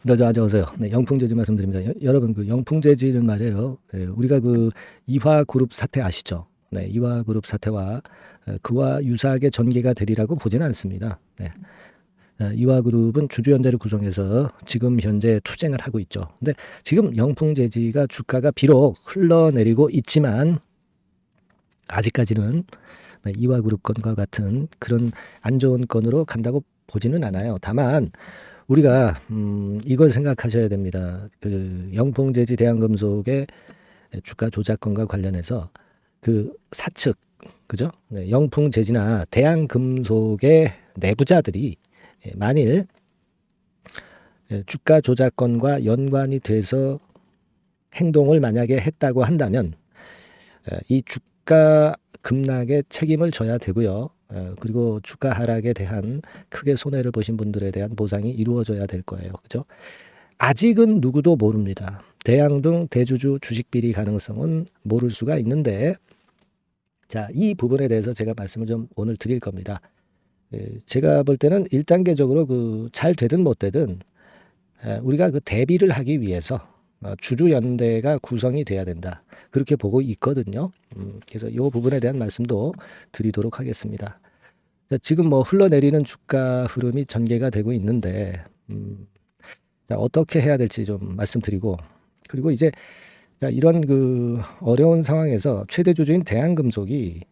네, 안녕하세요. 네, 영풍재지 말씀드립니다. 여러분, 그 영풍재지는 말이에요. 네, 우리가 그 이화그룹 사태 아시죠? 네, 이화그룹 사태와 그와 유사하게 전개가 되리라고 보지는 않습니다. 네, 이화그룹은 주주연대를 구성해서 지금 현재 투쟁을 하고 있죠. 근데 지금 영풍재지가 주가가 비록 흘러내리고 있지만 아직까지는 이화그룹 건과 같은 그런 안 좋은 건으로 간다고 보지는 않아요. 다만 우리가 이걸 생각하셔야 됩니다. 그 영풍재지 대한금속의 주가 조작건과 관련해서 그 사측 그죠? 네, 영풍재지나 대한금속의 내부자들이 만일 주가 조작건과 연관이 돼서 행동을 만약에 했다고 한다면 이 주가 급락에 책임을 져야 되고요. 그리고 주가 하락에 대한 크게 손해를 보신 분들에 대한 보상이 이루어져야 될 거예요. 그죠? 아직은 누구도 모릅니다. 대양 등 대주주 주식 비리 가능성은 모를 수가 있는데, 자, 이 부분에 대해서 제가 말씀을 좀 오늘 드릴 겁니다. 제가 볼 때는 1단계적으로 그 잘 되든 못 되든 우리가 그 대비를 하기 위해서 주주연대가 구성이 돼야 된다. 그렇게 보고 있거든요. 그래서 이 부분에 대한 말씀도 드리도록 하겠습니다. 자, 지금 뭐 흘러내리는 주가 흐름이 전개가 되고 있는데, 자, 어떻게 해야 될지 좀 말씀드리고, 그리고 이제 자, 이런 그 어려운 상황에서 최대 주주인 대한금속이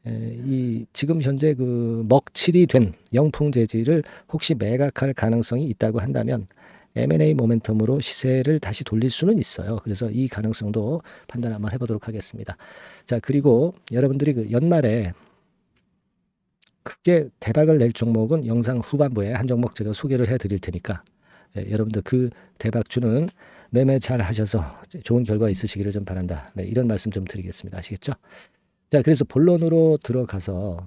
이 지금 현재 그 먹칠이 된 영풍재지를 혹시 매각할 가능성이 있다고 한다면 M&A 모멘텀으로 시세를 다시 돌릴 수는 있어요. 그래서 이 가능성도 판단 한번 해보도록 하겠습니다. 자, 그리고 여러분들이 그 연말에 크게 대박을 낼 종목은 영상 후반부에 한 종목 제가 소개를 해드릴 테니까 여러분들 그 대박주는 매매 잘 하셔서 좋은 결과 있으시기를 좀 바란다. 네, 이런 말씀 좀 드리겠습니다. 아시겠죠? 자, 그래서 본론으로 들어가서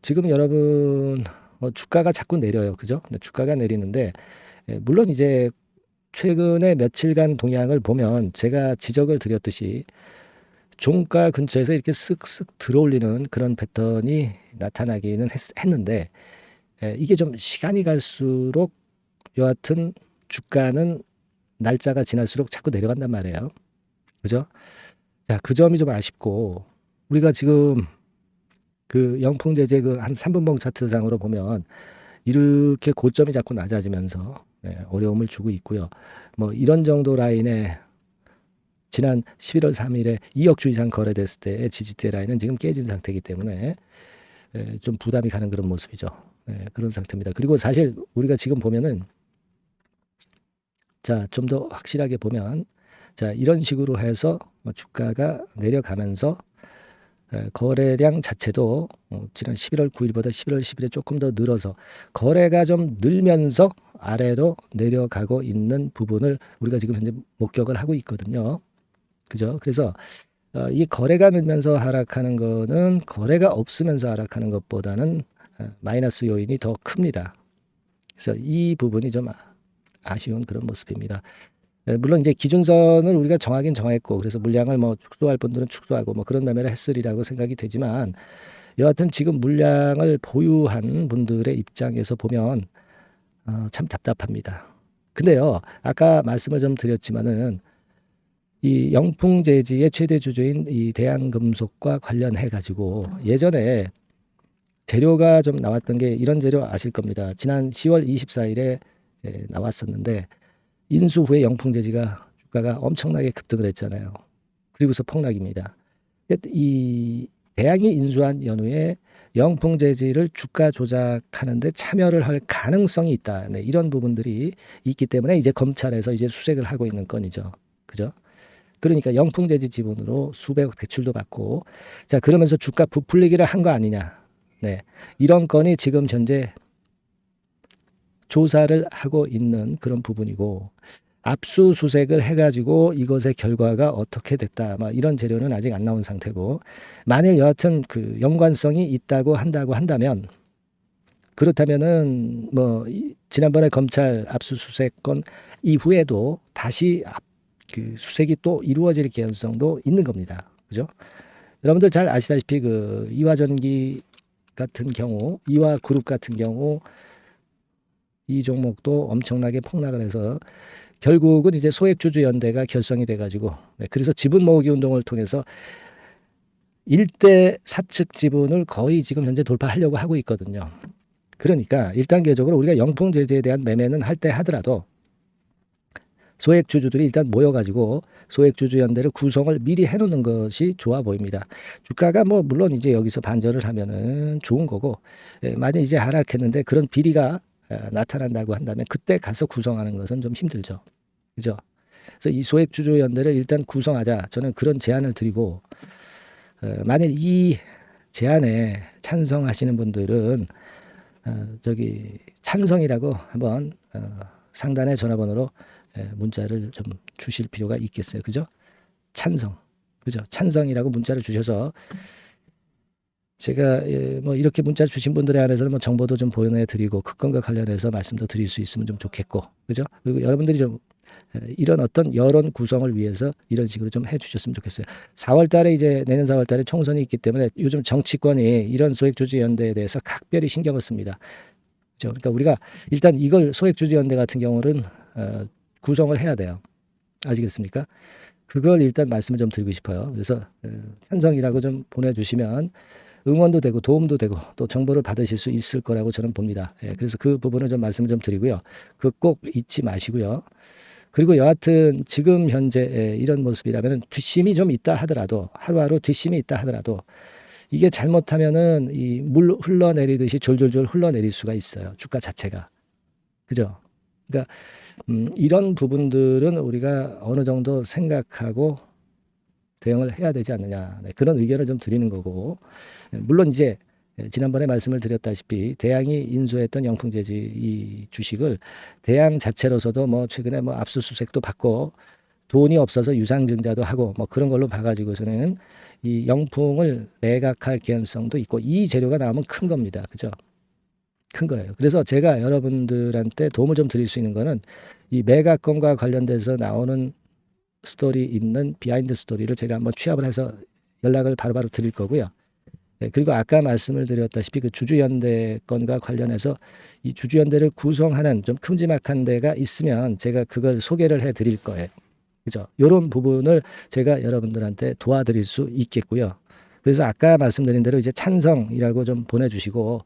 지금 여러분 주가가 자꾸 내려요. 그죠? 주가가 내리는데 물론 이제 최근에 며칠간 동향을 보면 제가 지적을 드렸듯이 종가 근처에서 이렇게 쓱쓱 들어올리는 그런 패턴이 나타나기는 했는데 이게 좀 시간이 갈수록 여하튼 주가는 날짜가 지날수록 자꾸 내려간단 말이에요. 그죠? 자, 그 점이 좀 아쉽고 우리가 지금 그 영풍재재 그 한 3분봉 차트상으로 보면 이렇게 고점이 자꾸 낮아지면서 어려움을 주고 있고요. 뭐 이런 정도 라인에 지난 11월 3일에 2억 주 이상 거래됐을 때의 지지대 라인은 지금 깨진 상태이기 때문에 좀 부담이 가는 그런 모습이죠. 그런 상태입니다. 그리고 사실 우리가 지금 보면은 자, 좀 더 확실하게 보면 자, 이런 식으로 해서 주가가 내려가면서 거래량 자체도 지난 11월 9일보다 11월 10일에 조금 더 늘어서 거래가 좀 늘면서 아래로 내려가고 있는 부분을 우리가 지금 현재 목격을 하고 있거든요. 그죠? 그래서 이 거래가 늘면서 하락하는 거는 거래가 없으면서 하락하는 것보다는 마이너스 요인이 더 큽니다. 그래서 이 부분이 좀 아쉬운 그런 모습입니다. 물론 이제 기준선을 우리가 정하긴 정했고 그래서 물량을 뭐 축소할 분들은 축소하고 뭐 그런 매매를 했으리라고 생각이 되지만 여하튼 지금 물량을 보유한 분들의 입장에서 보면 참 답답합니다. 근데요, 아까 말씀을 좀 드렸지만은 이 영풍재지의 최대 주주인 이 대한금속과 관련해 가지고 예전에 재료가 좀 나왔던 게 이런 재료 아실 겁니다. 지난 10월 24일에 나왔었는데 인수 후에 영풍재지가 주가가 엄청나게 급등을 했잖아요. 그리고서 폭락입니다. 이 대양이 인수한 연후에 영풍재지를 주가 조작하는데 참여를 할 가능성이 있다. 네, 이런 부분들이 있기 때문에 이제 검찰에서 이제 수색을 하고 있는 건이죠. 그죠? 그러니까 영풍재지 지분으로 수백억 대출도 받고 자 그러면서 주가 부풀리기를 한 거 아니냐. 네, 이런 건이 지금 현재 조사를 하고 있는 그런 부분이고 압수수색을 해가지고 이것의 결과가 어떻게 됐다. 뭐 이런 재료는 아직 안 나온 상태고 만일 여하튼 그 연관성이 있다고 한다면 그렇다면은 뭐 지난번에 검찰 압수수색건 이후에도 다시 그 수색이 또 이루어질 개연성도 있는 겁니다. 그죠? 여러분들 잘 아시다시피 그 이화전기 같은 경우, 이화그룹 같은 경우 이 종목도 엄청나게 폭락을 해서 결국은 이제 소액주주연대가 결성이 돼가지고 그래서 지분 모으기 운동을 통해서 일대 사측 지분을 거의 지금 현재 돌파하려고 하고 있거든요. 그러니까 1단계적으로 우리가 영풍 제재에 대한 매매는 할 때 하더라도 소액주주들이 일단 모여가지고 소액주주연대를 구성을 미리 해놓는 것이 좋아 보입니다. 주가가 뭐 물론 이제 여기서 반전을 하면은 좋은 거고, 만약 이제 하락했는데 그런 비리가 나타난다고 한다면 그때 가서 구성하는 것은 좀 힘들죠. 그죠? 그래서 이 소액주주연대를 일단 구성하자. 저는 그런 제안을 드리고, 만약 이 제안에 찬성하시는 분들은 저기 찬성이라고 한번 상단의 전화번호로 문자를 좀 주실 필요가 있겠어요. 그죠? 찬성. 그죠? 찬성이라고 문자를 주셔서 제가 뭐 이렇게 문자 주신 분들에 한해서는 뭐 정보도 좀 보내드리고 그건과 관련해서 말씀도 드릴 수 있으면 좀 좋겠고, 그죠? 그리고 여러분들이 좀 이런 어떤 여론 구성을 위해서 이런 식으로 좀 해주셨으면 좋겠어요. 4월달에 이제 내년 4월달에 총선이 있기 때문에 요즘 정치권이 이런 소액주주연대에 대해서 각별히 신경을 씁니다. 그죠? 그러니까 우리가 일단 이걸 소액주주연대 같은 경우는 구성을 해야 돼요. 아시겠습니까? 그걸 일단 말씀을 좀 드리고 싶어요. 그래서 찬성이라고 좀 보내주시면 응원도 되고 도움도 되고 또 정보를 받으실 수 있을 거라고 저는 봅니다. 그래서 그 부분을 좀 말씀을 좀 드리고요. 그 꼭 잊지 마시고요. 그리고 여하튼 지금 현재 이런 모습이라면 뒷심이 좀 있다 하더라도 하루하루 뒷심이 있다 하더라도 이게 잘못하면은 이 물 흘러내리듯이 졸졸졸 흘러내릴 수가 있어요. 주가 자체가. 그죠? 그러니까 이런 부분들은 우리가 어느 정도 생각하고 대응을 해야 되지 않느냐. 그런 의견을 좀 드리는 거고. 물론 이제 지난번에 말씀을 드렸다시피 대양이 인수했던 영풍제지 이 주식을 대양 자체로서도 뭐 최근에 뭐 압수수색도 받고 돈이 없어서 유상증자도 하고 뭐 그런 걸로 봐가지고서는 이 영풍을 매각할 개연성도 있고 이 재료가 나오면 큰 겁니다. 그죠? 큰 거예요. 그래서 제가 여러분들한테 도움을 좀 드릴 수 있는 거는 이 매각건과 관련돼서 나오는 스토리 있는 비하인드 스토리를 제가 한번 취합을 해서 연락을 바로바로 드릴 거고요. 그리고 아까 말씀을 드렸다시피 그 주주연대 건과 관련해서 이 주주연대를 구성하는 좀 큼지막한 데가 있으면 제가 그걸 소개를 해 드릴 거예요. 그죠? 이런 부분을 제가 여러분들한테 도와드릴 수 있겠고요. 그래서 아까 말씀드린 대로 이제 찬성이라고 좀 보내주시고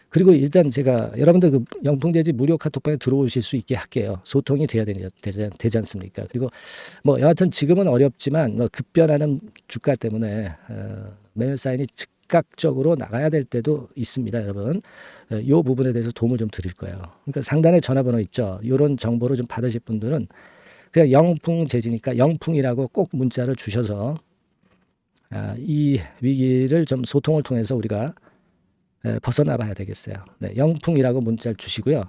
그리고 일단 제가 여러분들 그 영풍제지 무료 카톡방에 들어오실 수 있게 할게요. 소통이 돼야 되지 않습니까? 그리고 뭐 여하튼 지금은 어렵지만 뭐 급변하는 주가 때문에 매매 사인이 즉각적으로 나가야 될 때도 있습니다, 여러분. 이 부분에 대해서 도움을 좀 드릴 거예요. 그러니까 상단에 전화번호 있죠. 이런 정보를 좀 받으실 분들은 그냥 영풍제지니까 영풍이라고 꼭 문자를 주셔서 이 위기를 좀 소통을 통해서 우리가 벗어나봐야 되겠어요. 네, 영풍이라고 문자를 주시고요.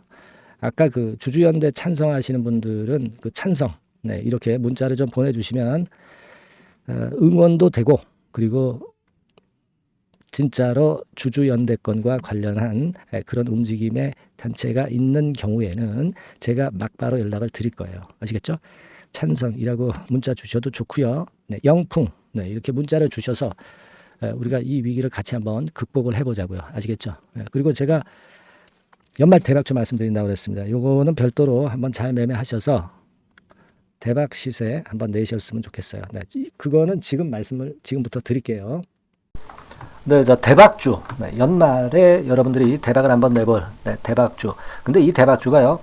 아까 그 주주연대 찬성하시는 분들은 그 찬성 이렇게 문자를 좀 보내주시면 응원도 되고 그리고 진짜로 주주연대권과 관련한 그런 움직임의 단체가 있는 경우에는 제가 막바로 연락을 드릴 거예요. 아시겠죠? 찬성이라고 문자 주셔도 좋고요. 네, 영풍 이렇게 문자를 주셔서 우리가 이 위기를 같이 한번 극복을 해보자고요. 아시겠죠? 그리고 제가 연말 대박주 말씀드린다고 그랬습니다. 요거는 별도로 한번 잘 매매하셔서 대박 시세 한번 내셨으면 좋겠어요. 네, 그거는 지금 말씀을 지금부터 드릴게요. 네, 자 대박주. 네, 연말에 여러분들이 대박을 한번 내볼 대박주. 근데 이 대박주가요.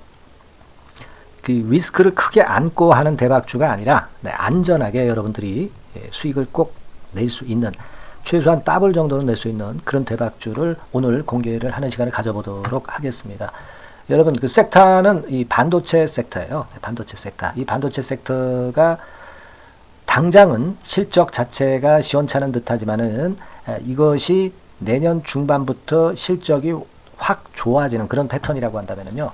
그 리스크를 크게 안고 하는 대박주가 아니라 안전하게 여러분들이 수익을 꼭 낼 수 있는 최소한 더블 정도는 낼 수 있는 그런 대박주를 오늘 공개를 하는 시간을 가져보도록 하겠습니다. 여러분 그 섹터는 이 반도체 섹터예요. 반도체 섹터. 이 반도체 섹터가 당장은 실적 자체가 시원찮은 듯하지만은 이것이 내년 중반부터 실적이 확 좋아지는 그런 패턴이라고 한다면요.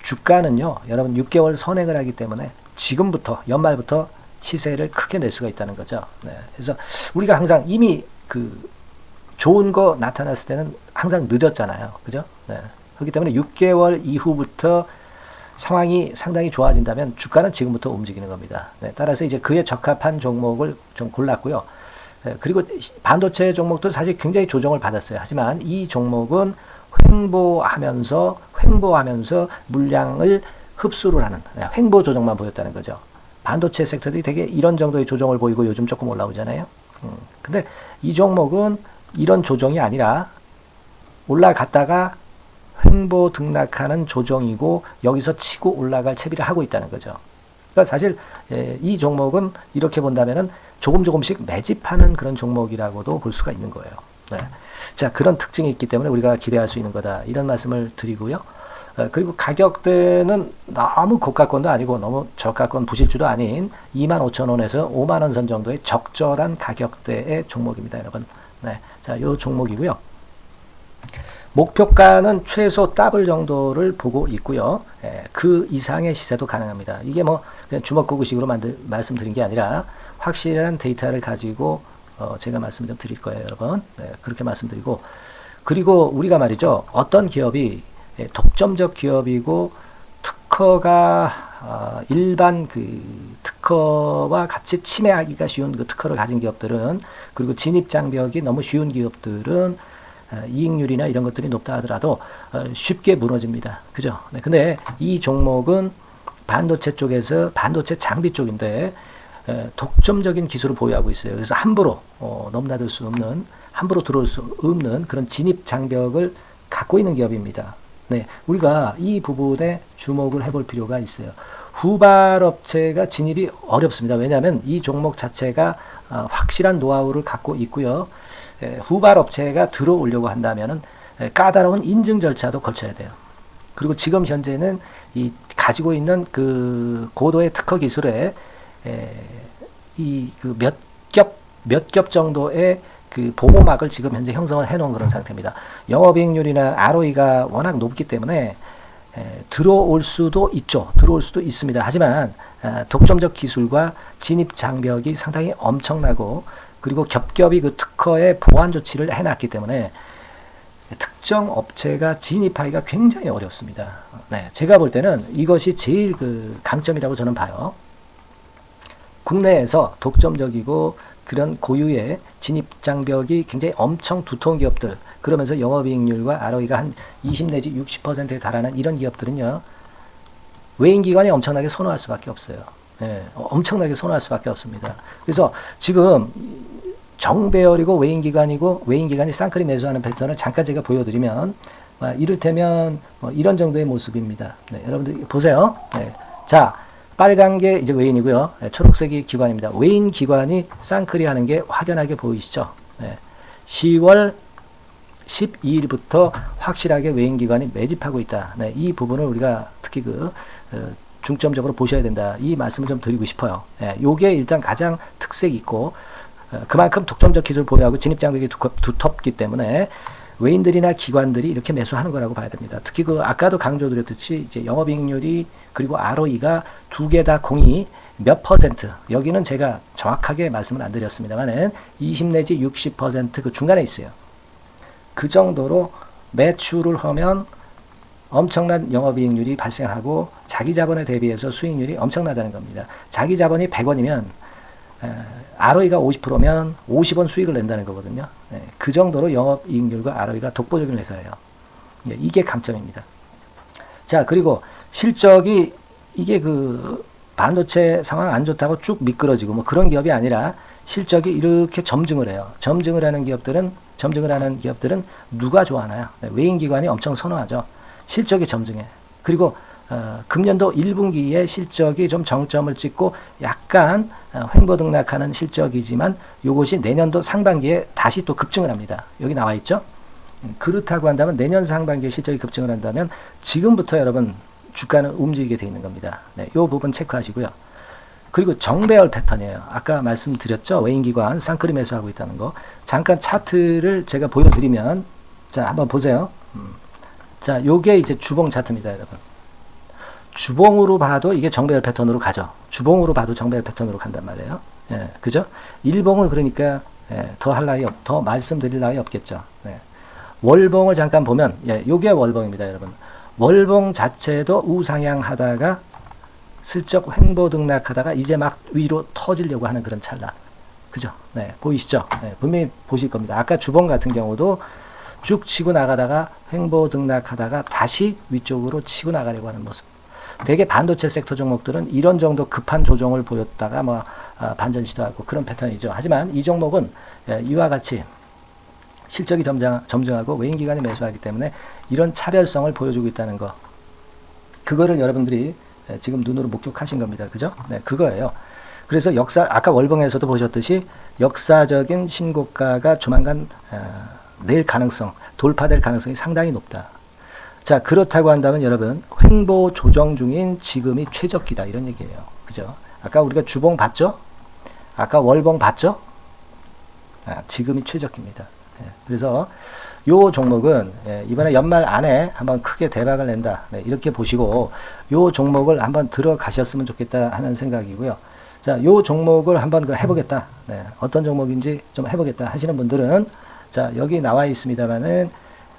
주가는요. 여러분 6개월 선행을 하기 때문에 지금부터 연말부터 시세를 크게 낼 수가 있다는 거죠. 네. 그래서 우리가 항상 이미 그 좋은 거 나타났을 때는 항상 늦었잖아요. 그죠? 네. 그렇기 때문에 6개월 이후부터 상황이 상당히 좋아진다면 주가는 지금부터 움직이는 겁니다. 네. 따라서 이제 그에 적합한 종목을 좀 골랐고요. 네. 그리고 반도체 종목도 사실 굉장히 조정을 받았어요. 하지만 이 종목은 횡보하면서 물량을 흡수를 하는 횡보 조정만 보였다는 거죠. 반도체 섹터들이 되게 이런 정도의 조정을 보이고 요즘 조금 올라오잖아요. 근데 이 종목은 이런 조정이 아니라 올라갔다가 횡보 등락하는 조정이고 여기서 치고 올라갈 채비를 하고 있다는 거죠. 그러니까 사실 이 종목은 이렇게 본다면은 조금씩 매집하는 그런 종목이라고도 볼 수가 있는 거예요. 네. 자, 그런 특징이 있기 때문에 우리가 기대할 수 있는 거다. 이런 말씀을 드리고요. 그리고 가격대는 너무 고가권도 아니고 너무 저가권 부실주도 아닌 25,000원에서 50,000원 선 정도의 적절한 가격대의 종목입니다, 여러분. 네. 자, 요 종목이고요. 목표가는 최소 더블 정도를 보고 있고요. 그 이상의 시세도 가능합니다. 이게 뭐 그냥 주먹구구식으로 말씀드린 게 아니라 확실한 데이터를 가지고 제가 말씀 좀 드릴 거예요, 여러분. 네, 그렇게 말씀드리고, 그리고 우리가 말이죠, 어떤 기업이 독점적 기업이고 특허가 일반 그 특허와 같이 침해하기가 쉬운 그 특허를 가진 기업들은, 그리고 진입 장벽이 너무 쉬운 기업들은 이익률이나 이런 것들이 높다 하더라도 쉽게 무너집니다. 그죠? 네, 근데 이 종목은 반도체 쪽에서 반도체 장비 쪽인데 독점적인 기술을 보유하고 있어요. 그래서 함부로 넘나들 수 없는, 함부로 들어올 수 없는 그런 진입 장벽을 갖고 있는 기업입니다. 네, 우리가 이 부분에 주목을 해볼 필요가 있어요. 후발업체가 진입이 어렵습니다. 왜냐하면 이 종목 자체가 확실한 노하우를 갖고 있고요. 후발업체가 들어오려고 한다면은 까다로운 인증 절차도 거쳐야 돼요. 그리고 지금 현재는 이 가지고 있는 그 고도의 특허 기술에 이 그 몇 겹 정도의 그 보호막을 지금 현재 형성을 해놓은 그런 상태입니다. 영업이익률이나 ROE가 워낙 높기 때문에 들어올 수도 있죠. 들어올 수도 있습니다. 하지만 독점적 기술과 진입 장벽이 상당히 엄청나고, 그리고 겹겹이 그 특허의 보완 조치를 해놨기 때문에 특정 업체가 진입하기가 굉장히 어렵습니다. 네, 제가 볼 때는 이것이 제일 그 강점이라고 저는 봐요. 국내에서 독점적이고 그런 고유의 진입 장벽이 굉장히 엄청 두터운 기업들, 그러면서 영업이익률과 ROE가 한 20 내지 60%에 달하는 이런 기업들은요, 외인기관이 엄청나게 선호할 수밖에 없어요. 예, 엄청나게 선호할 수밖에 없습니다. 그래서 지금 정배열이고 외인기관이 쌍끌이 매수하는 패턴을 잠깐 제가 보여드리면, 이를테면 이런 정도의 모습입니다. 네, 여러분들 보세요. 네, 자, 빨간 게 이제 외인이고요. 네, 초록색이 기관입니다. 외인 기관이 쌍끌이 하는 게 확연하게 보이시죠? 네, 10월 12일부터 확실하게 외인 기관이 매집하고 있다. 네, 이 부분을 우리가 특히 중점적으로 보셔야 된다. 이 말씀을 좀 드리고 싶어요. 네, 요게 일단 가장 특색이 있고, 그만큼 독점적 기술을 보유하고 진입장벽이 두텁기 때문에 외인들이나 기관들이 이렇게 매수하는 거라고 봐야 됩니다. 특히 아까도 강조드렸듯이 이제 영업이익률이 그리고 ROE가 두 개 다 공이 몇 퍼센트, 여기는 제가 정확하게 말씀을 안 드렸습니다만은 20 내지 60% 그 중간에 있어요. 그 정도로 매출을 하면 엄청난 영업이익률이 발생하고 자기 자본에 대비해서 수익률이 엄청나다는 겁니다. 자기 자본이 100원이면 ROE가 50%면 50원 수익을 낸다는 거거든요. 네, 그 정도로 영업이익률과 ROE가 독보적인 회사예요. 네, 이게 강점입니다. 자, 그리고 실적이 이게 그 반도체 상황 안 좋다고 쭉 미끄러지고 뭐 그런 기업이 아니라 실적이 이렇게 점증을 해요. 점증을 하는 기업들은 누가 좋아하나요? 네, 외인기관이 엄청 선호하죠. 실적이 점증해. 그리고 금년도 1분기에 실적이 좀 정점을 찍고 약간 횡보등락하는 실적이지만 이것이 내년도 상반기에 다시 또 급증을 합니다. 여기 나와 있죠. 그렇다고 한다면 내년 상반기에 실적이 급증을 한다면 지금부터 여러분 주가는 움직이게 되어 있는 겁니다. 네, 이 부분 체크하시고요. 그리고 정배열 패턴이에요. 아까 말씀드렸죠. 외인기관 쌍끌이 매수하고 있다는 거. 잠깐 차트를 제가 보여드리면, 자, 한번 보세요. 자, 요게 이제 주봉 차트입니다, 여러분. 주봉으로 봐도 이게 정배열 패턴으로 가죠. 주봉으로 봐도 정배열 패턴으로 간단 말이에요. 예, 그죠? 일봉은 그러니까 더 말씀드릴 나위 없겠죠. 네. 월봉을 잠깐 보면, 요게 월봉입니다, 여러분. 월봉 자체도 우상향 하다가 슬쩍 횡보 등락하다가 이제 막 위로 터지려고 하는 그런 찰나. 그죠? 네, 보이시죠? 네, 분명히 보실 겁니다. 아까 주봉 같은 경우도 쭉 치고 나가다가 횡보 등락하다가 다시 위쪽으로 치고 나가려고 하는 모습. 대개 반도체 섹터 종목들은 이런 정도 급한 조정을 보였다가 뭐 반전 시도하고 그런 패턴이죠. 하지만 이 종목은 이와 같이 실적이 점증하고 외인 기관이 매수하기 때문에 이런 차별성을 보여주고 있다는 거. 그거를 여러분들이 지금 눈으로 목격하신 겁니다. 그죠? 네, 그거예요. 그래서 아까 월봉에서도 보셨듯이 역사적인 신고가가 조만간 낼 가능성, 돌파될 가능성이 상당히 높다. 자, 그렇다고 한다면 여러분, 횡보 조정 중인 지금이 최적기다. 이런 얘기예요. 그죠? 아까 우리가 주봉 봤죠? 아까 월봉 봤죠? 지금이 최적기입니다. 그래서 요 종목은 이번에 연말 안에 한번 크게 대박을 낸다. 이렇게 보시고 요 종목을 한번 들어가셨으면 좋겠다 하는 생각이고요. 자, 요 종목을 한번 해보겠다. 어떤 종목인지 좀 해보겠다 하시는 분들은 자, 여기 나와 있습니다만은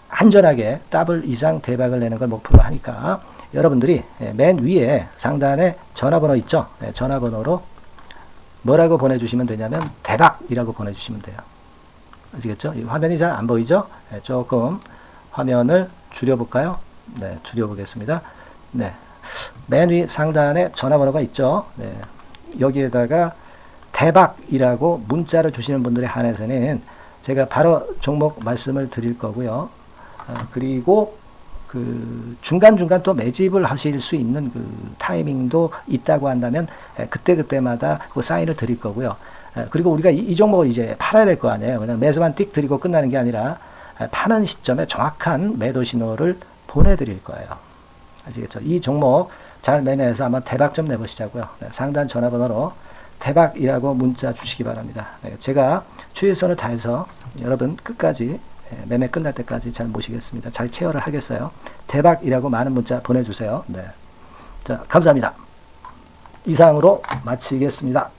안전하게 더블 이상 대박을 내는 걸 목표로 하니까 여러분들이 맨 위에 상단에 전화번호 있죠? 전화번호로 뭐라고 보내주시면 되냐면 대박이라고 보내주시면 돼요. 아시겠죠? 이 화면이 잘 안 보이죠? 조금 화면을 줄여볼까요? 네, 줄여보겠습니다. 네, 맨 위 상단에 전화번호가 있죠? 네, 여기에다가 대박이라고 문자를 주시는 분들에 한해서는 제가 바로 종목 말씀을 드릴 거고요. 그리고 그 중간중간 또 매집을 하실 수 있는 그 타이밍도 있다고 한다면 그때그때마다 그 사인을 드릴 거고요. 그리고 우리가 이 종목을 이제 팔아야 될 거 아니에요. 그냥 매수만 띡 드리고 끝나는 게 아니라 파는 시점에 정확한 매도 신호를 보내드릴 거예요. 아시겠죠? 이 종목 잘 매매해서 한번 대박 좀 내보시자고요. 상단 전화번호로 대박이라고 문자 주시기 바랍니다. 제가 최선을 다해서 여러분 끝까지 매매 끝날 때까지 잘 모시겠습니다. 잘 케어를 하겠어요. 대박이라고 많은 문자 보내주세요. 네. 자, 감사합니다. 이상으로 마치겠습니다.